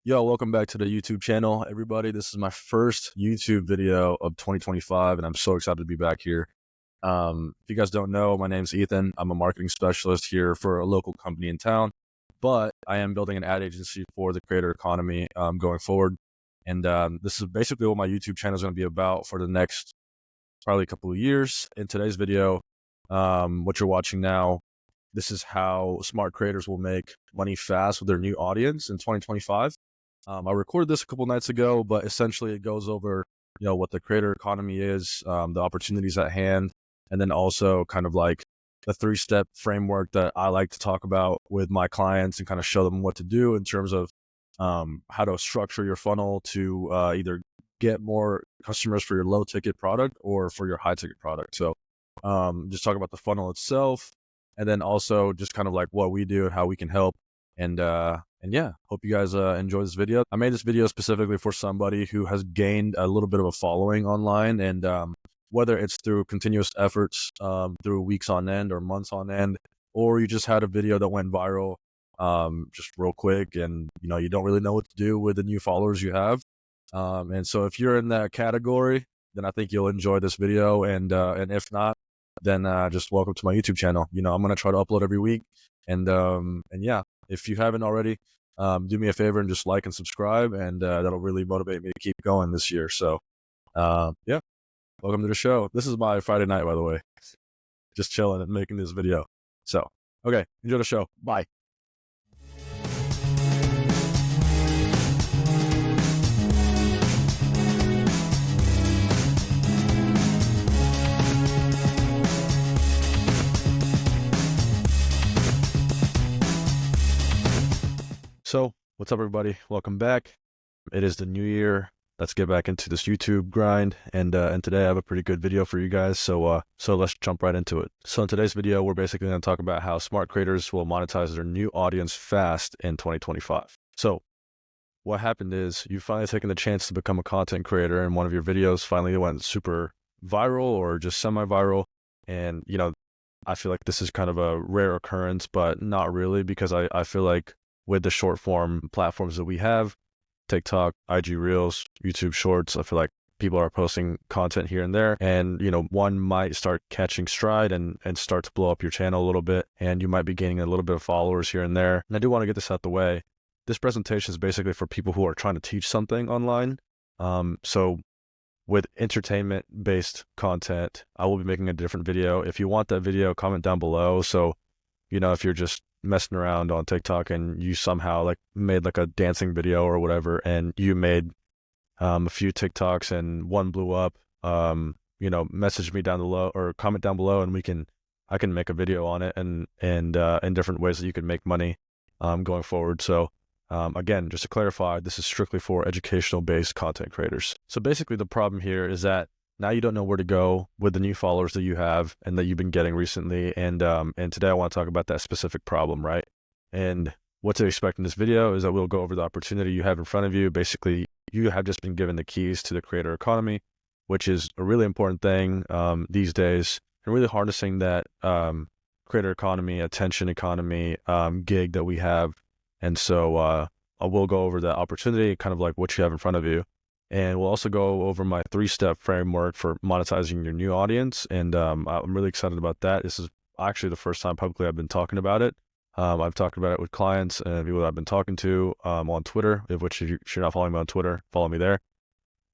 Yo, welcome back to the YouTube channel, everybody. This is my first YouTube video of 2025, and I'm so excited to be back here. If you guys don't know, my name's Ethan. I'm a marketing specialist here for a local company in town, but I am building an ad agency for the creator economy going forward. And this is basically what my YouTube channel is going to be about for the next probably a couple of years. In today's video, what you're watching now, this is how smart creators will make money fast with their new audience in 2025. I recorded this a couple nights ago, but essentially it goes over, what the creator economy is, the opportunities at hand, and then also kind of like the 3-step framework that I like to talk about with my clients and kind of show them what to do in terms of how to structure your funnel to either get more customers for your low ticket product or for your high ticket product. So just talk about the funnel itself, and then also just kind of like what we do and how we can help. And yeah, hope you guys enjoy this video. I made this video specifically for somebody who has gained a little bit of a following online, and whether it's through continuous efforts through weeks on end or months on end, or you just had a video that went viral just real quick, and you don't really know what to do with the new followers you have. And so if you're in that category, then I think you'll enjoy this video, and if not, then just welcome to my YouTube channel. I'm gonna try to upload every week, and yeah, if you haven't already, do me a favor and just like and subscribe, and that'll really motivate me to keep going this year. So yeah, welcome to the show. This is my Friday night, by the way, just chilling and making this video. So okay, enjoy the show. Bye. So what's up, everybody? Welcome back. It is the new year. Let's get back into this YouTube grind, and today I have a pretty good video for you guys. So let's jump right into it. So in today's video, we're basically going to talk about how smart creators will monetize their new audience fast in 2025. So what happened is you finally taken the chance to become a content creator, and one of your videos finally went super viral or just semi-viral. And I feel like this is kind of a rare occurrence, but not really, because I feel like with the short form platforms that we have, TikTok, IG Reels, YouTube Shorts, I feel like people are posting content here and there, and one might start catching stride and start to blow up your channel a little bit, and you might be gaining a little bit of followers here and there. And I do want to get this out the way. This presentation is basically for people who are trying to teach something online. So with entertainment based content, I will be making a different video. If you want that video, comment down below. So if you're just messing around on TikTok and you somehow like made like a dancing video or whatever, and you made a few TikToks and one blew up, message me down below or comment down below, and I can make a video on it and in different ways that you can make money going forward. So again, just to clarify, this is strictly for educational based content creators. So basically the problem here is that now you don't know where to go with the new followers that you have and that you've been getting recently. And today I want to talk about that specific problem, right? And what to expect in this video is that we'll go over the opportunity you have in front of you. Basically, you have just been given the keys to the creator economy, which is a really important thing these days, and really harnessing that creator economy, attention economy gig that we have. And so I will go over the opportunity, kind of like what you have in front of you. And we'll also go over my 3-step framework for monetizing your new audience. And I'm really excited about that. This is actually the first time publicly I've been talking about it. I've talked about it with clients and people that I've been talking to on Twitter, of which if you're not following me on Twitter, follow me there.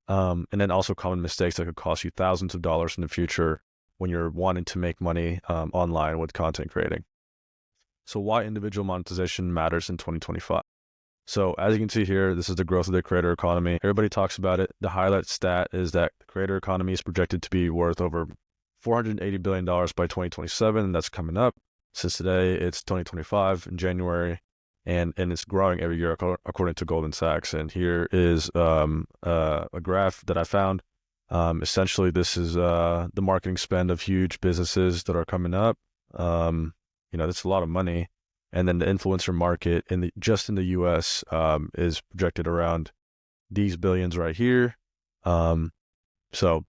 And then also common mistakes that could cost you thousands of dollars in the future when you're wanting to make money online with content creating. So why individual monetization matters in 2025. So as you can see here, this is the growth of the creator economy. Everybody talks about it. The highlight stat is that the creator economy is projected to be worth over $480 billion by 2027. And that's coming up. Since today, it's 2025 in January, and it's growing every year according to Goldman Sachs. And here is a graph that I found. Essentially, this is the marketing spend of huge businesses that are coming up. That's a lot of money. And then the influencer market just in the US is projected around these billions right here. So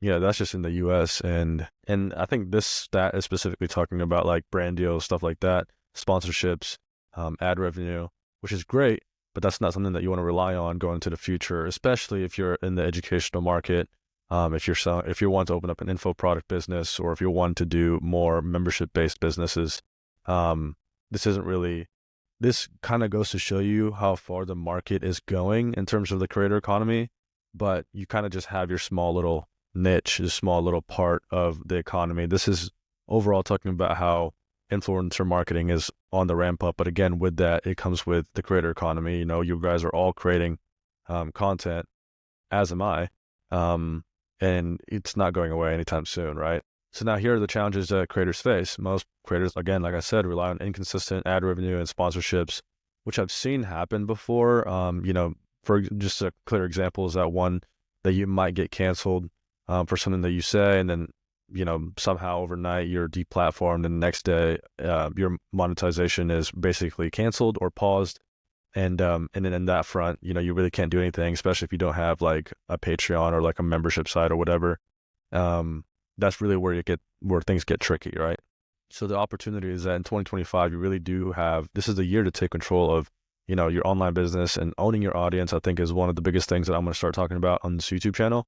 yeah, that's just in the US. And I think this stat is specifically talking about like brand deals, stuff like that, sponsorships, ad revenue, which is great. but that's not something that you want to rely on going into the future, especially if you're in the educational market. If you want to open up an info product business, or if you want to do more membership-based businesses, um, this isn't really. This kind of goes to show you how far the market is going in terms of the creator economy, but you kind of just have your small little niche, a small little part of the economy. This is overall talking about how influencer marketing is on the ramp up. But again, with that, it comes with the creator economy. You guys are all creating content, as am I, and it's not going away anytime soon, right? So now here are the challenges that creators face. Most creators, again, like I said, rely on inconsistent ad revenue and sponsorships, which I've seen happen before. For just a clear example is that one that you might get canceled for something that you say, and then somehow overnight you're deplatformed, and the next day your monetization is basically canceled or paused. And then in that front, you really can't do anything, especially if you don't have like a Patreon or like a membership site or whatever. That's really where things get tricky, right? So the opportunity is that in 2025, you really do have, this is the year to take control of, your online business, and owning your audience, I think, is one of the biggest things that I'm going to start talking about on this YouTube channel.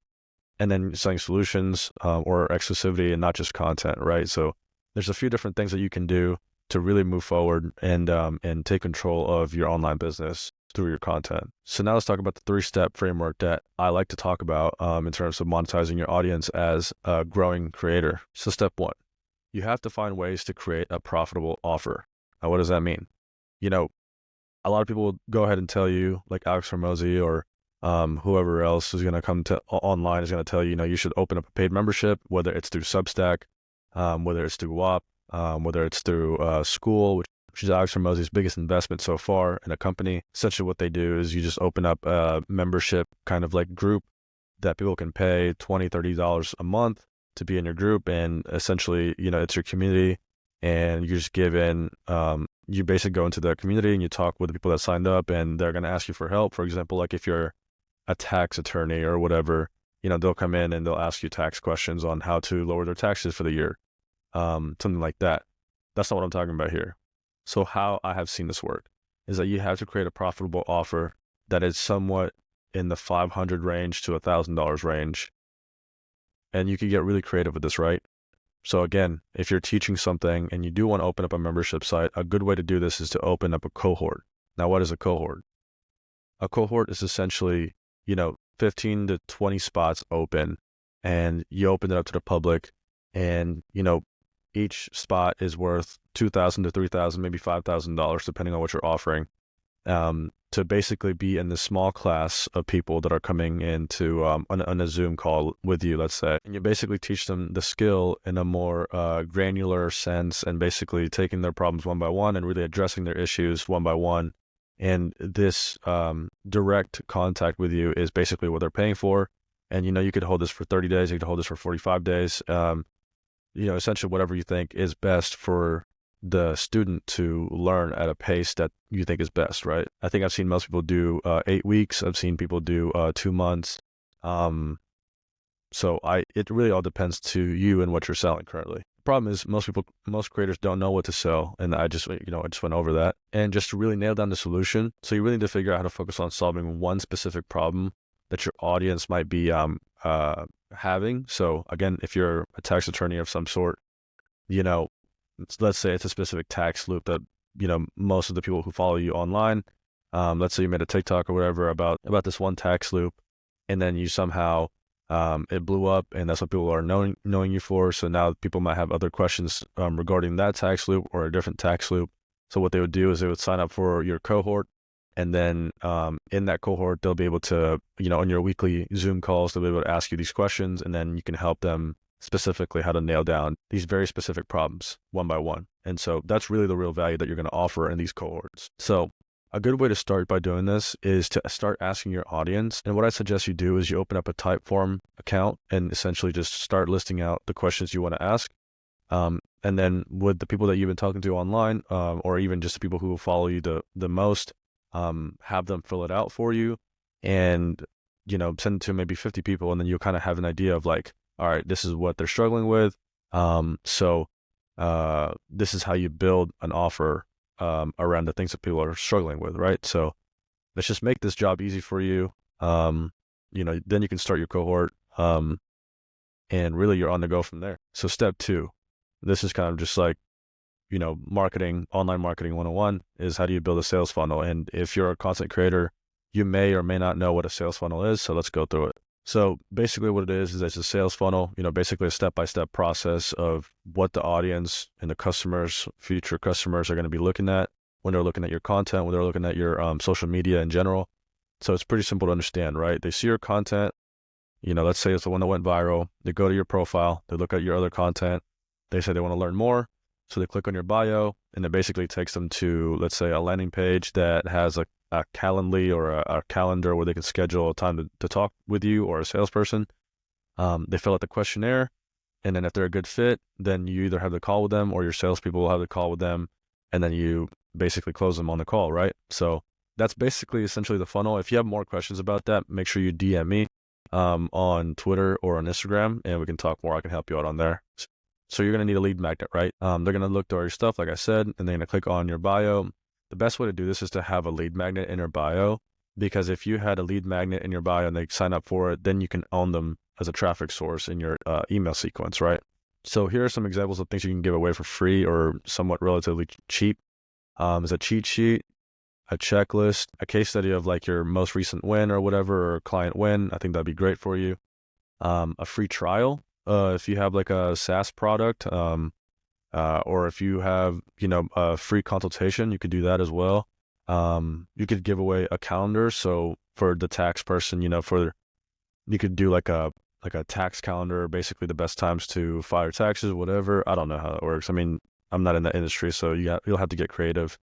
And then selling solutions or exclusivity, and not just content, right? So there's a few different things that you can do to really move forward and take control of your online business through your content. So now let's talk about the 3-step framework that I like to talk about in terms of monetizing your audience as a growing creator. So step 1, you have to find ways to create a profitable offer. Now, what does that mean? A lot of people will go ahead and tell you, like Alex Hormozy or whoever else is going to come to online is going to tell you, you should open up a paid membership, whether it's through Substack, whether it's through WAP, whether it's through School, which is Alex Hormozy's biggest investment so far in a company. Essentially what they do is you just open up a membership kind of like group that people can pay $20, $30 a month to be in your group. And essentially, it's your community, and you just give in, you basically go into the community and you talk with the people that signed up, and they're going to ask you for help. For example, like if you're a tax attorney or whatever, they'll come in and they'll ask you tax questions on how to lower their taxes for the year. Something like that. That's not what I'm talking about here. So how I have seen this work is that you have to create a profitable offer that is somewhat in the $500 range to $1,000 range. And you can get really creative with this, right? So again, if you're teaching something and you do want to open up a membership site, a good way to do this is to open up a cohort. Now, what is a cohort? A cohort is essentially, 15 to 20 spots open, and you open it up to the public, and, each spot is worth $2,000 to $3,000, maybe $5,000, depending on what you're offering, to basically be in the small class of people that are coming into on a Zoom call with you, let's say. And you basically teach them the skill in a more granular sense, and basically taking their problems one by one and really addressing their issues one by one. And this direct contact with you is basically what they're paying for. And, you could hold this for 30 days, you could hold this for 45 days. Essentially whatever you think is best for the student to learn at a pace that you think is best, right? I think I've seen most people do 8 weeks. I've seen people do 2 months. So it really all depends to you and what you're selling currently. The problem is most creators don't know what to sell. And I just went over that. And just to really nail down the solution, so you really need to figure out how to focus on solving one specific problem that your audience might be having. So again, if you're a tax attorney of some sort, let's say it's a specific tax loop that, most of the people who follow you online, let's say you made a TikTok or whatever about this one tax loop, and then you somehow, it blew up, and that's what people are knowing you for. So now people might have other questions regarding that tax loop or a different tax loop. So what they would do is they would sign up for your cohort, and then in that cohort, they'll be able to, on your weekly Zoom calls, they'll be able to ask you these questions, and then you can help them specifically how to nail down these very specific problems one by one. And so that's really the real value that you're going to offer in these cohorts. So a good way to start by doing this is to start asking your audience. And what I suggest you do is you open up a Typeform account and essentially just start listing out the questions you want to ask. And then with the people that you've been talking to online, or even just the people who will follow you the most, have them fill it out for you, and, send it to maybe 50 people. And then you'll kind of have an idea of like, all right, this is what they're struggling with. So this is how you build an offer around the things that people are struggling with, right? So let's just make this job easy for you. Then you can start your cohort, and really you're on the go from there. So step 2, this is kind of just like, online marketing 101 is how do you build a sales funnel? And if you're a content creator, you may or may not know what a sales funnel is. So let's go through it. So basically what it is it's a sales funnel, basically a step-by-step process of what the audience and the customers, future customers are going to be looking at when they're looking at your content, when they're looking at your social media in general. So it's pretty simple to understand, right? They see your content, let's say it's the one that went viral. They go to your profile, they look at your other content, they say they want to learn more. So they click on your bio, and it basically takes them to, let's say, a landing page that has a Calendly or a calendar where they can schedule a time to talk with you or a salesperson. They fill out the questionnaire, and then if they're a good fit, then you either have the call with them or your salespeople will have the call with them, and then you basically close them on the call, right? So that's basically essentially the funnel. If you have more questions about that, make sure you DM me on Twitter or on Instagram, and we can talk more. I can help you out on there. So you're going to need a lead magnet, right? They're going to look through all your stuff, like I said, and they're going to click on your bio. The best way to do this is to have a lead magnet in your bio, because if you had a lead magnet in your bio and they sign up for it, then you can own them as a traffic source in your email sequence, right? So here are some examples of things you can give away for free or somewhat relatively cheap. Is a cheat sheet, a checklist, a case study of like your most recent win or whatever, or client win. I think that'd be great for you. A free trial. If you have like a SaaS product, or if you have, a free consultation, you could do that as well. You could give away a calendar. So for the tax person, you could do like a tax calendar, basically the best times to file your taxes, whatever. I don't know how it works. I mean, I'm not in that industry, so you'll have to get creative.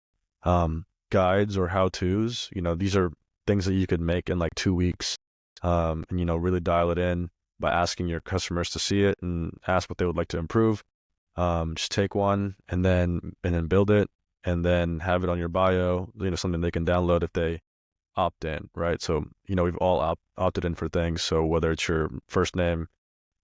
Guides or how-tos, these are things that you could make in like 2 weeks, and, really dial it in by asking your customers to see it and ask what they would like to improve. Just take one and then build it and then have it on your bio, something they can download if they opt in, right? So, we've all opted in for things. So whether it's your first name,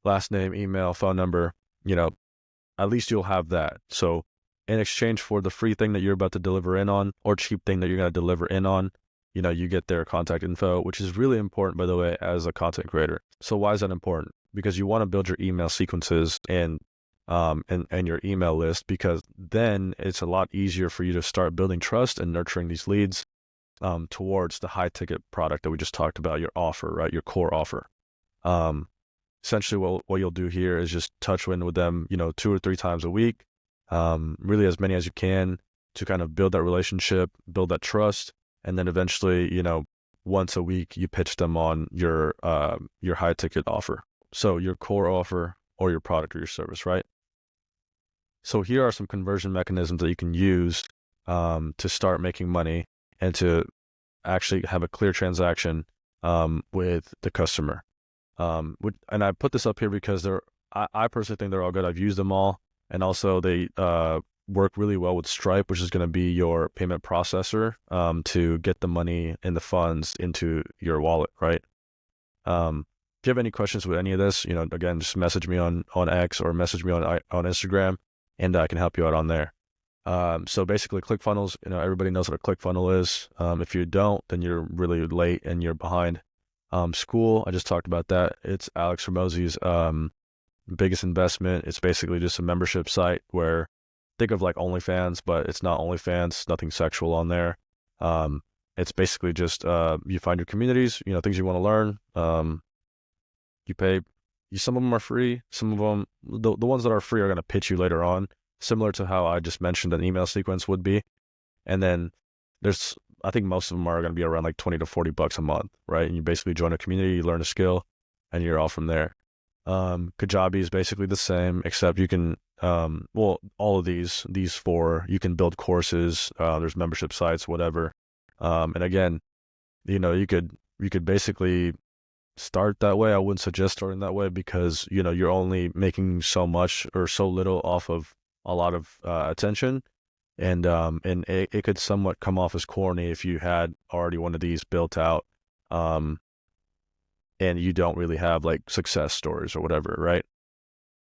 last name, email, phone number, at least you'll have that. So in exchange for the free thing that you're about to deliver in on or cheap thing that you're going to deliver in on, you get their contact info, which is really important, by the way, as a content creator. So why is that important? Because you want to build your email sequences and your email list, because then it's a lot easier for you to start building trust and nurturing these leads towards the high ticket product that we just talked about, your offer, right? Your core offer. Essentially what you'll do here is just touch in with them, 2 or 3 times a week, really as many as you can to kind of build that relationship, build that trust. And then eventually, once a week, you pitch them on your high ticket offer. So your core offer or your product or your service, right? So here are some conversion mechanisms that you can use to start making money and to actually have a clear transaction with the customer. And I put this up here because I personally think they're all good. I've used them all. And also they work really well with Stripe, which is going to be your payment processor to get the money and the funds into your wallet, right? If you have any questions with any of this, again, just message me on X or message me on Instagram, and I can help you out on there. So basically ClickFunnels, everybody knows what a ClickFunnel is. If you don't, then you're really late and you're behind. School, I just talked about that. It's Alex Hormozi's biggest investment. It's basically just a membership site where, think of like OnlyFans, but it's not OnlyFans, nothing sexual on there. It's basically just you find your communities, things you want to learn. You pay. Some of them are free. Some of them, the ones that are free, are going to pitch you later on, similar to how I just mentioned an email sequence would be. And then I think most of them are going to be around like $20 to $40 a month, right? And you basically join a community, you learn a skill, and you're off from there. Kajabi is basically the same, except you can, all of these 4, you can build courses. There's membership sites, whatever. And again, you could basically start that way. I wouldn't suggest starting that way because, you're only making so much or so little off of a lot of attention. And it could somewhat come off as corny if you had already one of these built out, and you don't really have like success stories or whatever, right?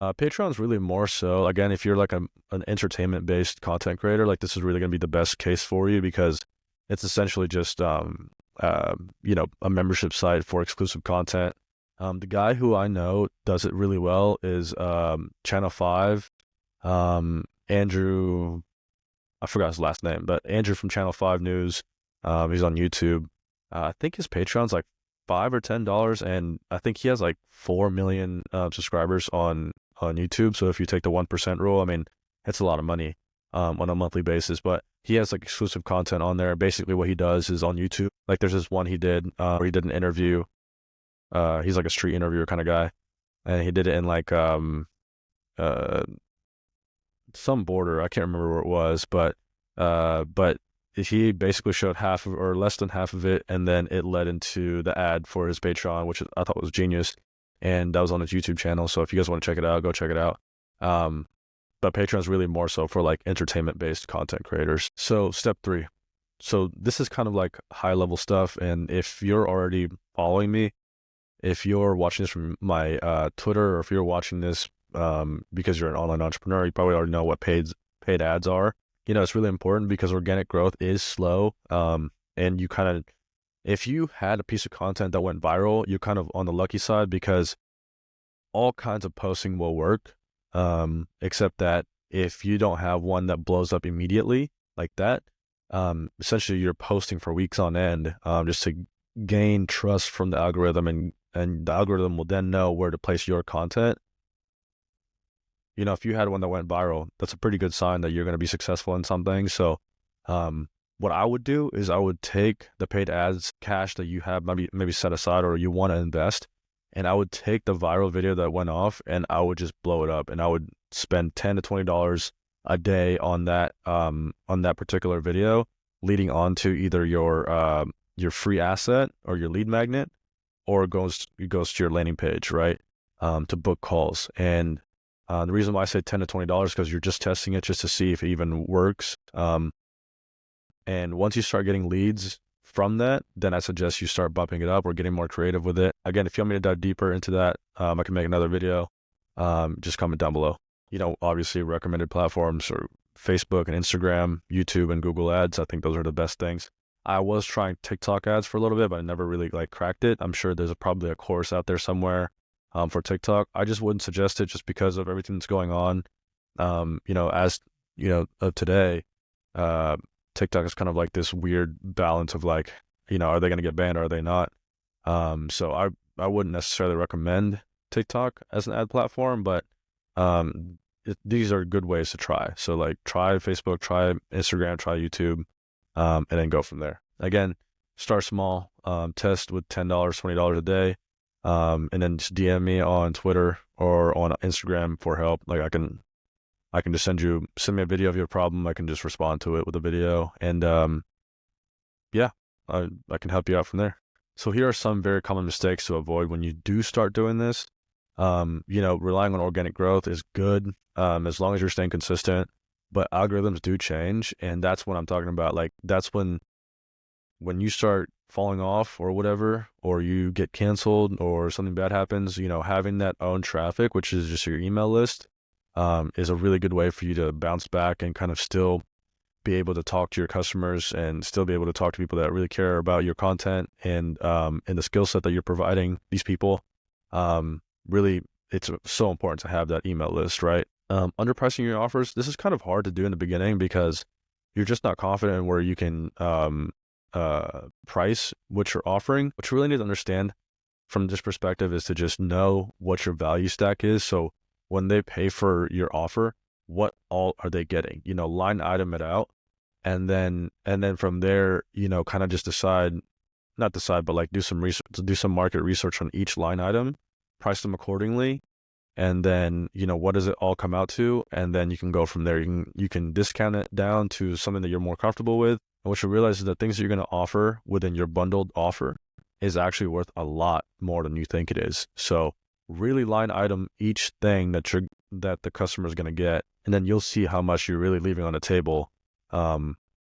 Patreon's really more so, again, if you're like an entertainment-based content creator, like this is really going to be the best case for you because it's essentially just a membership site for exclusive content. The guy who I know does it really well is Channel 5, Andrew, I forgot his last name, but Andrew from Channel 5 News. He's on YouTube. I think his Patreon's like $5 or $10, and I think he has like 4 million subscribers on YouTube. So if you take the 1% rule, I mean, it's a lot of money on a monthly basis. But he has like exclusive content on there. Basically, what he does is on YouTube. Like there's this one he did where he did an interview. He's like a street interviewer kind of guy, and he did it in like uh some border. I can't remember where it was, but he basically showed half of, or less than half of it, and then it led into the ad for his Patreon, which I thought was genius. And that was on his YouTube channel. So if you guys want to check it out, go check it out. But Patreon is really more so for like entertainment-based content creators. So step 3. So this is kind of like high-level stuff. And if you're already following me, if you're watching this from my Twitter, or if you're watching this because you're an online entrepreneur, you probably already know what paid ads are. It's really important because organic growth is slow. And you kind of, if you had a piece of content that went viral, you're kind of on the lucky side because all kinds of posting will work. Except that if you don't have one that blows up immediately like that, essentially you're posting for weeks on end, just to gain trust from the algorithm, and the algorithm will then know where to place your content. If you had one that went viral, that's a pretty good sign that you're going to be successful in something. So, what I would do is I would take the paid ads cash that you have maybe set aside or you want to invest, and I would take the viral video that went off and I would just blow it up, and I would spend $10 to $20 a day on that particular video, leading on to either your free asset or your lead magnet, or it goes to your landing page, right? To book calls. And the reason why I say $10 to $20 is because you're just testing it just to see if it even works. And once you start getting leads from that, then I suggest you start bumping it up or getting more creative with it. Again, if you want me to dive deeper into that, I can make another video. Just comment down below. Obviously recommended platforms are Facebook and Instagram, YouTube and Google ads. I think those are the best things. I was trying TikTok ads for a little bit, but I never really cracked it. I'm sure there's probably a course out there somewhere for TikTok. I just wouldn't suggest it just because of everything that's going on. Of today, TikTok is kind of like this weird balance of are they going to get banned or are they not? So I wouldn't necessarily recommend TikTok as an ad platform, but these are good ways to try. So try Facebook, try Instagram, try YouTube, and then go from there. Again, start small, test with $10, $20 a day, and then just DM me on Twitter or on Instagram for help. I can just send me a video of your problem. I can just respond to it with a video, and yeah, I can help you out from there. So here are some very common mistakes to avoid when you do start doing this. Relying on organic growth is good as long as you're staying consistent, but algorithms do change, and that's what I'm talking about. That's when you start falling off or whatever, or you get canceled or something bad happens, having that own traffic, which is just your email list, is a really good way for you to bounce back and kind of still be able to talk to your customers and still be able to talk to people that really care about your content and the skill set that you're providing these people. Really, it's so important to have that email list, right? Underpricing your offers. This is kind of hard to do in the beginning because you're just not confident in where you can price what you're offering. What you really need to understand from this perspective is to just know what your value stack is. So when they pay for your offer, what all are they getting? Line item it out, and then from there, kind of just not decide, but do some research, do some market research on each line item, price them accordingly, and then what does it all come out to, and then you can go from there. You can discount it down to something that you're more comfortable with. And what you realize is that things that you're going to offer within your bundled offer is actually worth a lot more than you think it is. So really line item each thing that the customer is going to get, and then you'll see how much you're really leaving on the table,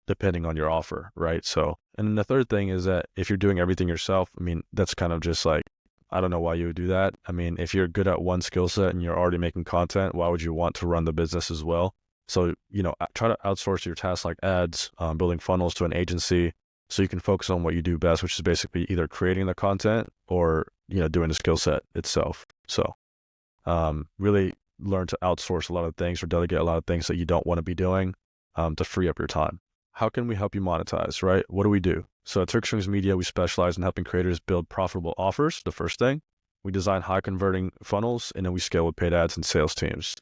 depending on your offer, right? So, and then the third thing is that if you're doing everything yourself, that's kind of just I don't know why you would do that. If you're good at one skill set and you're already making content, why would you want to run the business as well? So, try to outsource your tasks like ads, building funnels to an agency, so you can focus on what you do best, which is basically either creating the content or, doing the skill set itself. So really learn to outsource a lot of things or delegate a lot of things that you don't want to be doing to free up your time. How can we help you monetize, right? What do we do? So at Trickstrings Media, we specialize in helping creators build profitable offers, the first thing. We design high converting funnels, and then we scale with paid ads and sales teams.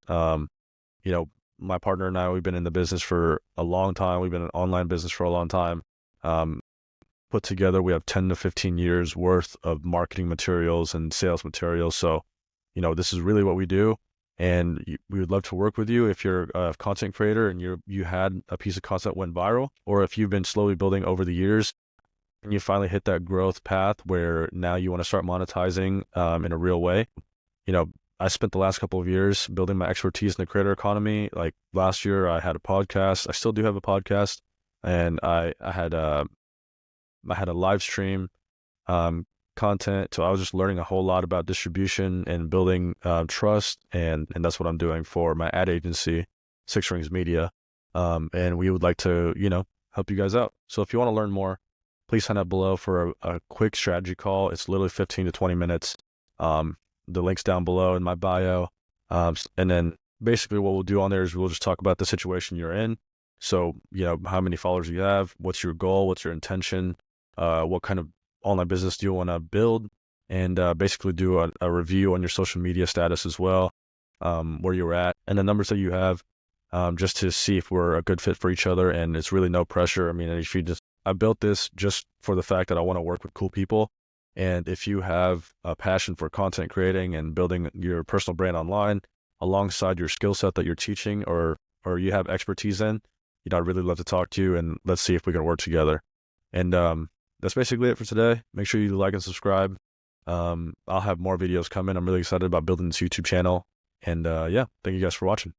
My partner and I, we've been in the business for a long time. We've been in online business for a long time. Put together, we have 10 to 15 years worth of marketing materials and sales materials. So, this is really what we do. And we would love to work with you if you're a content creator and you had a piece of content that went viral, or if you've been slowly building over the years and you finally hit that growth path where now you want to start monetizing in a real way. I spent the last couple of years building my expertise in the creator economy. Like last year, I had a podcast. I still do have a podcast, and I had a live stream content. So I was just learning a whole lot about distribution and building trust, and that's what I'm doing for my ad agency, Six Rings Media. And we would like to, help you guys out. So if you want to learn more, please sign up below for a quick strategy call. It's literally 15 to 20 minutes. The link's down below in my bio. And then basically what we'll do on there is we'll just talk about the situation you're in. So, how many followers you have, what's your goal, what's your intention, what kind of online business do you want to build, and basically do a review on your social media status as well, where you're at, and the numbers that you have, just to see if we're a good fit for each other. And it's really no pressure. I mean, I built this just for the fact that I want to work with cool people. And if you have a passion for content creating and building your personal brand online alongside your skill set that you're teaching or you have expertise in, I'd really love to talk to you, and let's see if we can work together. And that's basically it for today. Make sure you like and subscribe. I'll have more videos coming. I'm really excited about building this YouTube channel. And yeah, thank you guys for watching.